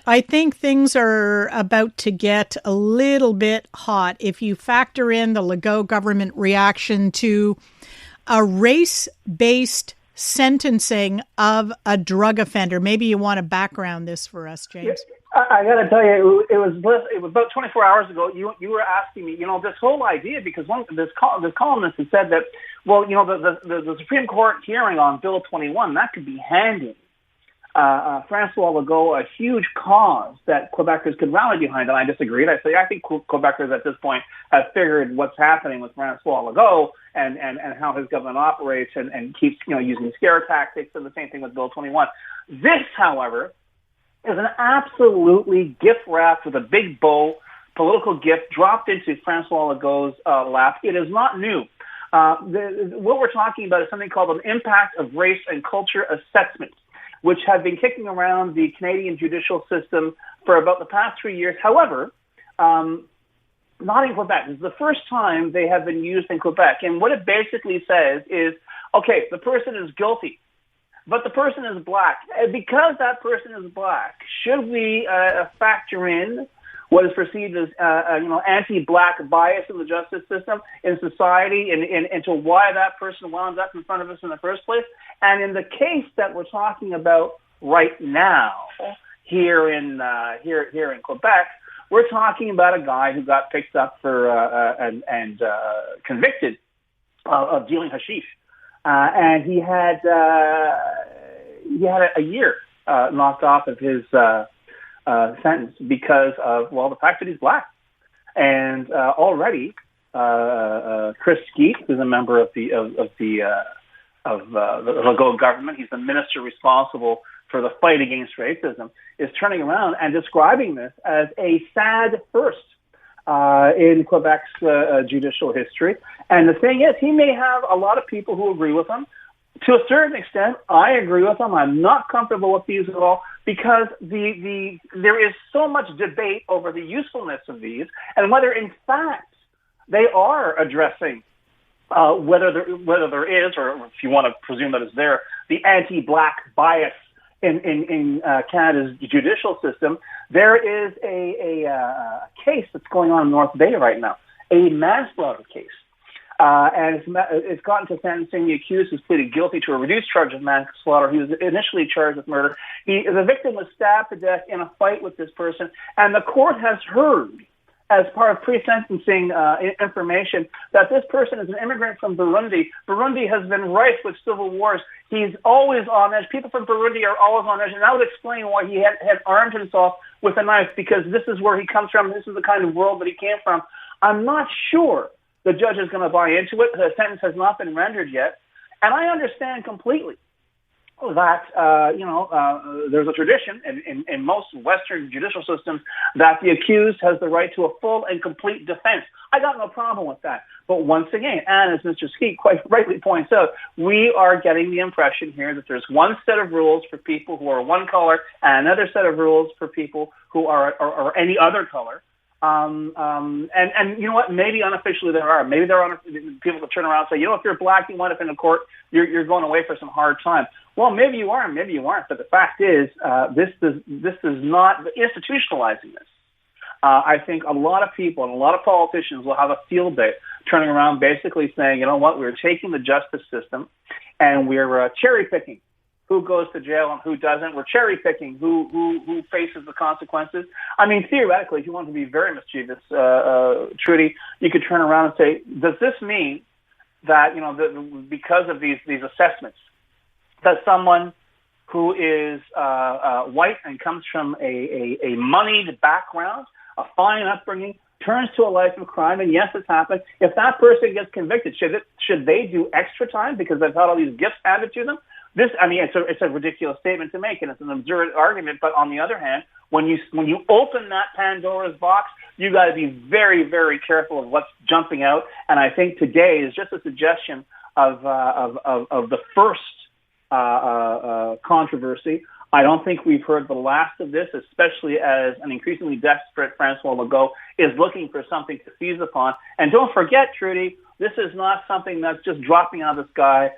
I think things are about to get a little bit hot if you factor in the Legault government reaction to a race-based sentencing of a drug offender. Maybe you want to background this for us, James. I got to tell you, it was about 24 hours ago. You were asking me, this whole idea, because this columnist had said that, well, the Supreme Court hearing on Bill 21, that could be handing Francois Legault a huge cause that Quebecers could rally behind, and I disagreed. I think Quebecers at this point have figured what's happening with Francois Legault and how his government operates and keeps using scare tactics, and the same thing with Bill 21. This, however, is an absolutely gift wrapped with a big bow political gift dropped into Francois Legault's lap. It is not new. What we're talking about is something called an impact of race and culture assessment, which have been kicking around the Canadian judicial system for about the past 3 years. However, not in Quebec. This is the first time they have been used in Quebec. And what it basically says is, okay, the person is guilty, but the person is black. Because that person is black, should we factor in what is perceived as anti-black bias in the justice system, in society, and into why that person wound up in front of us in the first place? And in the case that we're talking about right now, here in Quebec, we're talking about a guy who got picked up for and convicted of dealing hashish, and he had a year knocked off of his sentence because of the fact that he's black. And already, Chris Skeet, who's a member of the Legault government, he's the minister responsible for the fight against racism, is turning around and describing this as a sad first in Quebec's judicial history. And the thing is, he may have a lot of people who agree with him. To a certain extent, I agree with him. I'm not comfortable with these at all because there is so much debate over the usefulness of these and whether, in fact, they are addressing whether there is, or if you want to presume that it's there, the anti-black bias in Canada's judicial system. There is a case that's going on in North Bay right now, a manslaughter case. And it's gotten to sentencing. The accused has pleaded guilty to a reduced charge of manslaughter. He was initially charged with murder. The victim was stabbed to death in a fight with this person, and the court has heard, as part of pre-sentencing information, that this person is an immigrant from Burundi. Burundi has been rife with civil wars. He's always on edge. People from Burundi are always on edge, and that would explain why he had armed himself with a knife, because this is where he comes from. This is the kind of world that he came from. I'm not sure the judge is going to buy into it. The sentence has not been rendered yet. And I understand completely that, there's a tradition in most Western judicial systems that the accused has the right to a full and complete defense. I got no problem with that. But once again, and as Mr. Skeet quite rightly points out, we are getting the impression here that there's one set of rules for people who are one color and another set of rules for people who are any other color. And you know what? Maybe unofficially there are. Maybe there are people that turn around and say, if you're black, you wind up in a court, you're going away for some hard time. Well, maybe you are, maybe you aren't. But the fact is, this is not institutionalizing this. I think a lot of people and a lot of politicians will have a field day turning around basically saying, we're taking the justice system and we're cherry picking who goes to jail and who doesn't. We're cherry picking who faces the consequences. I mean, theoretically, if you want to be very mischievous, Trudy, you could turn around and say, does this mean that, because of these assessments, that someone who is white and comes from a moneyed background, a fine upbringing, turns to a life of crime, and yes, it's happened. If that person gets convicted, should they do extra time because they've had all these gifts handed to them? It's a ridiculous statement to make, and it's an absurd argument. But on the other hand, when you open that Pandora's box, you got to be very, very careful of what's jumping out. And I think today is just a suggestion of the first controversy. I don't think we've heard the last of this, especially as an increasingly desperate Francois Legault is looking for something to seize upon. And don't forget, Trudy, this is not something that's just dropping out of the sky.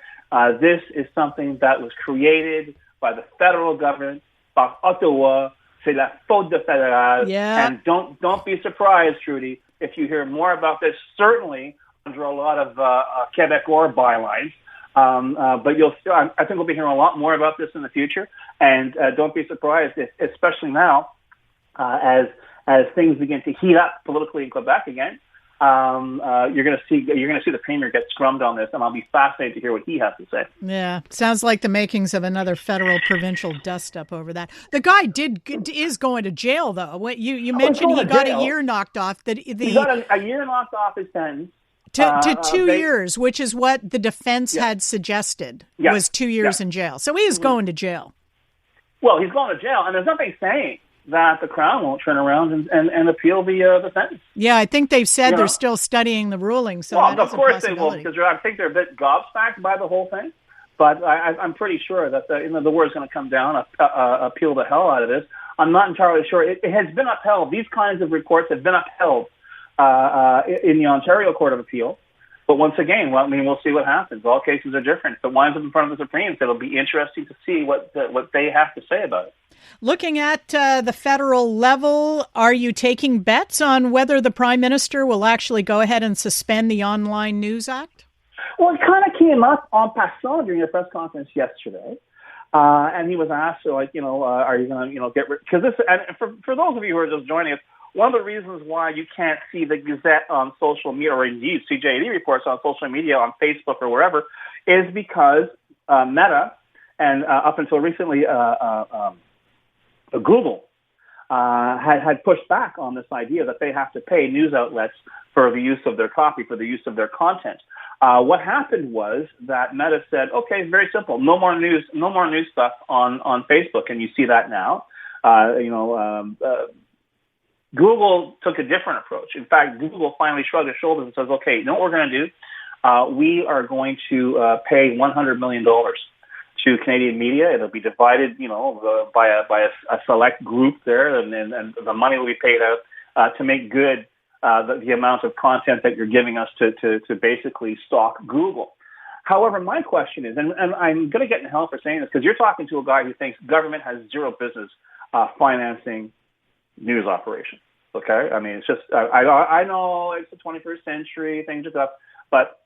This is something that was created by the federal government, by Ottawa, C'est la faute de fédéral. Yeah. And don't be surprised, Trudy, if you hear more about this, certainly under a lot of Québécois bylines. But I think we'll be hearing a lot more about this in the future. And don't be surprised, especially now, as things begin to heat up politically in Quebec again. You're going to see the premier get scrummed on this, and I'll be fascinated to hear what he has to say. Yeah, sounds like the makings of another federal provincial dust up over that. The guy is going to jail, though. What you mentioned, he got a year knocked off. He got a year knocked off his sentence to 2 years, which is what the defense had suggested was 2 years in jail. So he is going to jail. Well, he's going to jail, and there's nothing saying that the Crown won't turn around and appeal the sentence. Yeah, I think they've said they're still studying the ruling. So well, of course they will, because I think they're a bit gobsmacked by the whole thing. But I'm pretty sure that the word's going to come down, appeal the hell out of this. I'm not entirely sure. It has been upheld. These kinds of reports have been upheld in the Ontario Court of Appeal. But once again, we'll see what happens. All cases are different. If it winds up in front of the Supremes, it'll be interesting to see what they have to say about it. Looking at the federal level, are you taking bets on whether the Prime Minister will actually go ahead and suspend the Online News Act? Well, it kind of came up en passant during a press conference yesterday. And he was asked, are you going to get rid? Because this, and for those of you who are just joining us, one of the reasons why you can't see the Gazette on social media, or indeed CJAD reports on social media, on Facebook or wherever, is because Meta and up until recently Google had pushed back on this idea that they have to pay news outlets for the use of their copy, for the use of their content. What happened was that Meta said, okay, very simple, no more news stuff on Facebook, and you see that now. Google took a different approach. In fact, Google finally shrugged its shoulders and says, okay, you know what we're going to do? We are going to pay $100 million to Canadian media. It'll be divided, by a select group there, and the money will be paid out to make good the amount of content that you're giving us to basically stalk Google. However, my question is, and I'm going to get in hell for saying this, because you're talking to a guy who thinks government has zero business financing news operations. Okay, I mean, it's just I know it's the 21st century, things are tough, but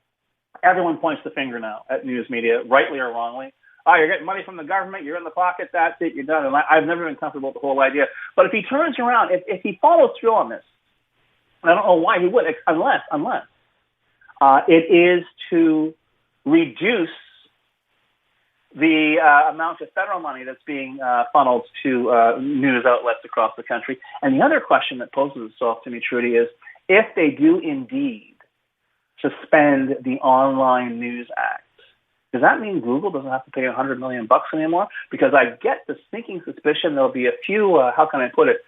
everyone points the finger now at news media, rightly or wrongly. You're getting money from the government, you're in the pocket, that's it, you're done. And I've never been comfortable with the whole idea. But if he turns around, if he follows through on this, and I don't know why he would, unless it is to reduce the amount of federal money that's being funneled to news outlets across the country. And the other question that poses itself to me, Trudy, is if they do indeed suspend the Online News Act, does that mean Google doesn't have to pay $100 million anymore? Because I get the sneaking suspicion there'll be a few, how can I put it,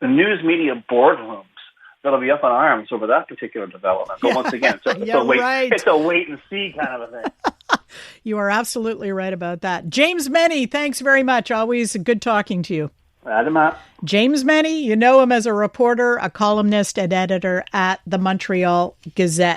the news media boardrooms that'll be up in arms over that particular development. But once again, it's a wait and see kind of a thing. You are absolutely right about that. James Mennie, thanks very much. Always good talking to you. James Mennie, you know him as a reporter, a columnist and editor at the Montreal Gazette.